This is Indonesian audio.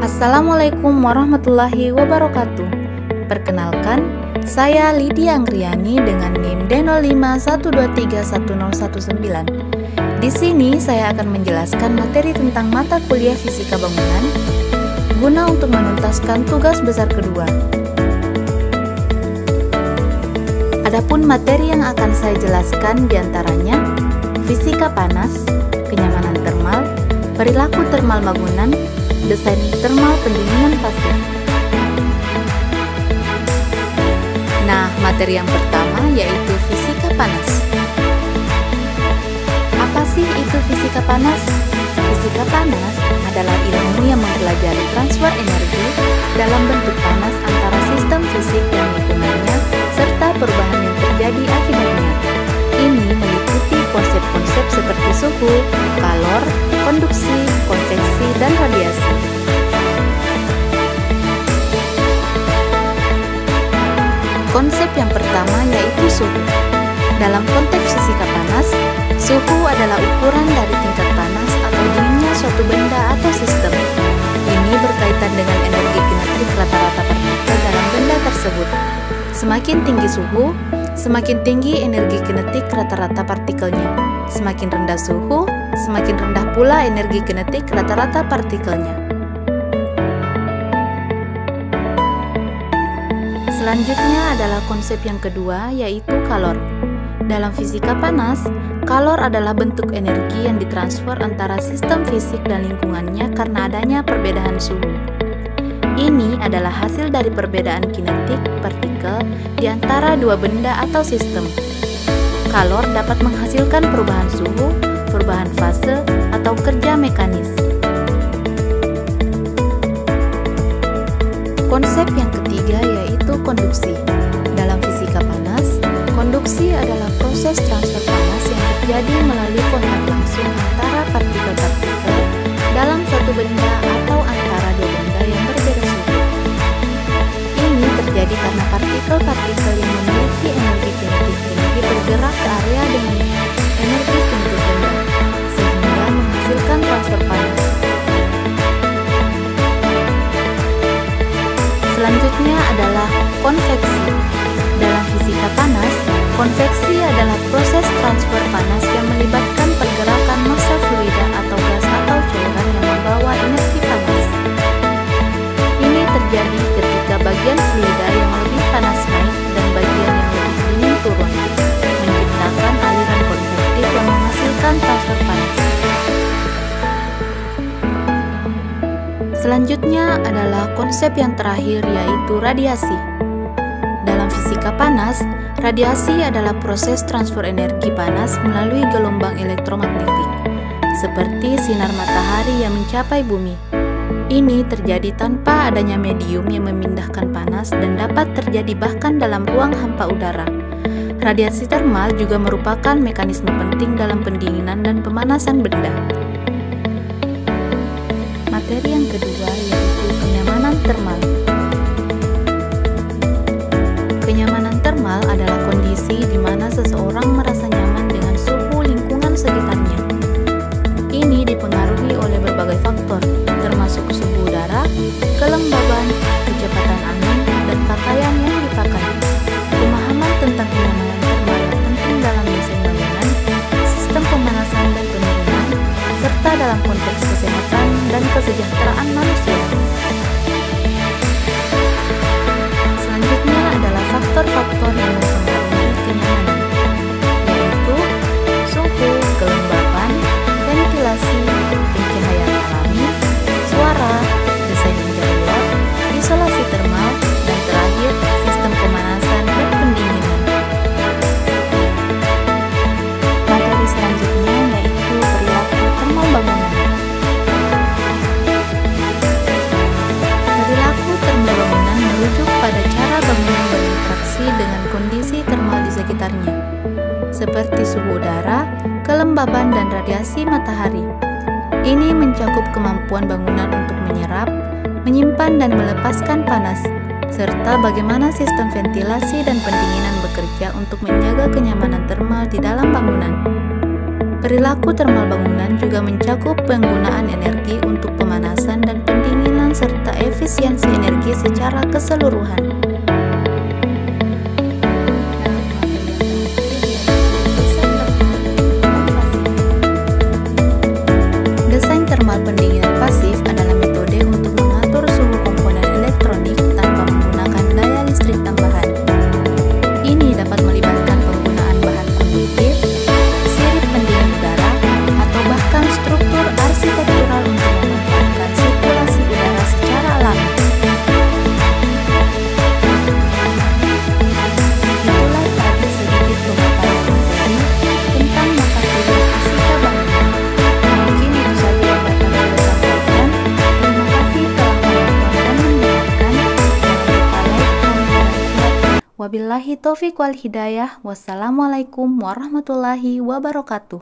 Assalamualaikum warahmatullahi wabarakatuh. Perkenalkan, saya Lydia Anggriani dengan NIM D0512310119. Di sini saya akan menjelaskan materi tentang mata kuliah Fisika Bangunan guna untuk menuntaskan tugas besar kedua. Adapun materi yang akan saya jelaskan diantaranya fisika panas, kenyamanan termal, perilaku termal bangunan, desain termal pendinginan pasif. Nah, materi yang pertama yaitu fisika panas. Apa sih itu fisika panas? Fisika panas adalah ilmu yang mempelajari transfer energi dalam bentuk panas antara sistem fisik dan lingkungannya serta perubahan yang terjadi akibatnya. Ini meliputi konsep-konsep seperti suhu, kalor, konduksi, konveksi, dan radiasi. Konsep yang pertama yaitu suhu. Dalam konteks fisika panas, suhu adalah ukuran dari tingkat panas atau dinginnya suatu benda atau sistem. Ini berkaitan dengan energi kinetik rata-rata partikel dalam benda tersebut. Semakin tinggi suhu, semakin tinggi energi kinetik rata-rata partikelnya. Semakin rendah suhu, semakin rendah pula energi kinetik rata-rata partikelnya. Selanjutnya adalah konsep yang kedua, yaitu kalor. Dalam fisika panas, kalor adalah bentuk energi yang ditransfer antara sistem fisik dan lingkungannya karena adanya perbedaan suhu. Ini adalah hasil dari perbedaan kinetik partikel di antara dua benda atau sistem. Kalor dapat menghasilkan perubahan suhu, perubahan fase, atau kerja mekanis. Konsep yang ketiga yaitu konduksi. Dalam fisika panas, konduksi adalah proses transfer panas yang terjadi melalui kontak langsung antara partikel-partikel dalam suatu benda atau antara dua benda yang berbeda suhu. Ini terjadi karena partikel-partikel yang memiliki energi kinetik tinggi bergerak ke area dengan energi kinetik rendah, sehingga menghasilkan transfer panas. Selanjutnya adalah konveksi. Dalam fisika panas, konveksi adalah proses transfer panas yang melibatkan pergerakan massa fluida atau gas atau cairan yang membawa energi panas. Ini terjadi ketika bagian fluida yang lebih panas naik dan bagian yang lebih dingin turun, menciptakan aliran konvektif yang menghasilkan transfer panas. Selanjutnya adalah konsep yang terakhir yaitu radiasi. Dalam fisika panas, radiasi adalah proses transfer energi panas melalui gelombang elektromagnetik, seperti sinar matahari yang mencapai bumi. Ini terjadi tanpa adanya medium yang memindahkan panas dan dapat terjadi bahkan dalam ruang hampa udara. Radiasi termal juga merupakan mekanisme penting dalam pendinginan dan pemanasan benda. Materi yang kedua yaitu kenyamanan termal. Kenyamanan termal adalah kondisi di mana seseorang merasa nyaman dengan suhu lingkungan sekitarnya. Ini dipengaruhi oleh berbagai faktor, termasuk suhu udara, kelembaban, kecepatan angin, dan pakaian yang dipakai. Pemahaman tentang kenyamanan termal yang penting dalam desain bangunan, sistem pemanasan dan penurunan, serta dalam konteks kesehatan dan kesejahteraan manusia. Selanjutnya adalah faktor-faktor yang mempengaruhi kenyamanan, yaitu suhu, kelembapan, ventilasi, pencahayaan alami, suara, desain interior, isolasi termal, dan terakhir sistem pemanasan dan pendinginan. Materi selanjutnya yaitu perilaku termal bangunan. Perilaku termal bangunan merujuk pada cara bangunan berinteraksi dengan kondisi termal di sekitarnya, seperti suhu udara, kelembaban, dan radiasi matahari. Ini mencakup kemampuan bangunan untuk menyerap, menyimpan, dan melepaskan panas, serta bagaimana sistem ventilasi dan pendinginan bekerja untuk menjaga kenyamanan termal di dalam bangunan. Perilaku termal bangunan juga mencakup penggunaan energi untuk pemanasan dan pendinginan serta secara keseluruhan. Desain termal pendinginan pasif adalah metode untuk mengatur suhu komponen elektronik tanpa menggunakan daya listrik tambahan. Ini dapat melibatkan penggunaan bahan konduktif, sirip pendingin udara, atau bahkan struktur arsitektural untuk memanfaatkan sirkulasi udara secara alami. Itulah tadi sedikit pemaparan materi tentang mata kuliah fisika bangunan. Mungkin itu saja yang dapat saya sampaikan. Terima kasih telah menonton dan mendengarkan. Jangan lupa like, comment, dan share. Wabillahi taufiq wal hidayah. Wassalamualaikum warahmatullahi wabarakatuh.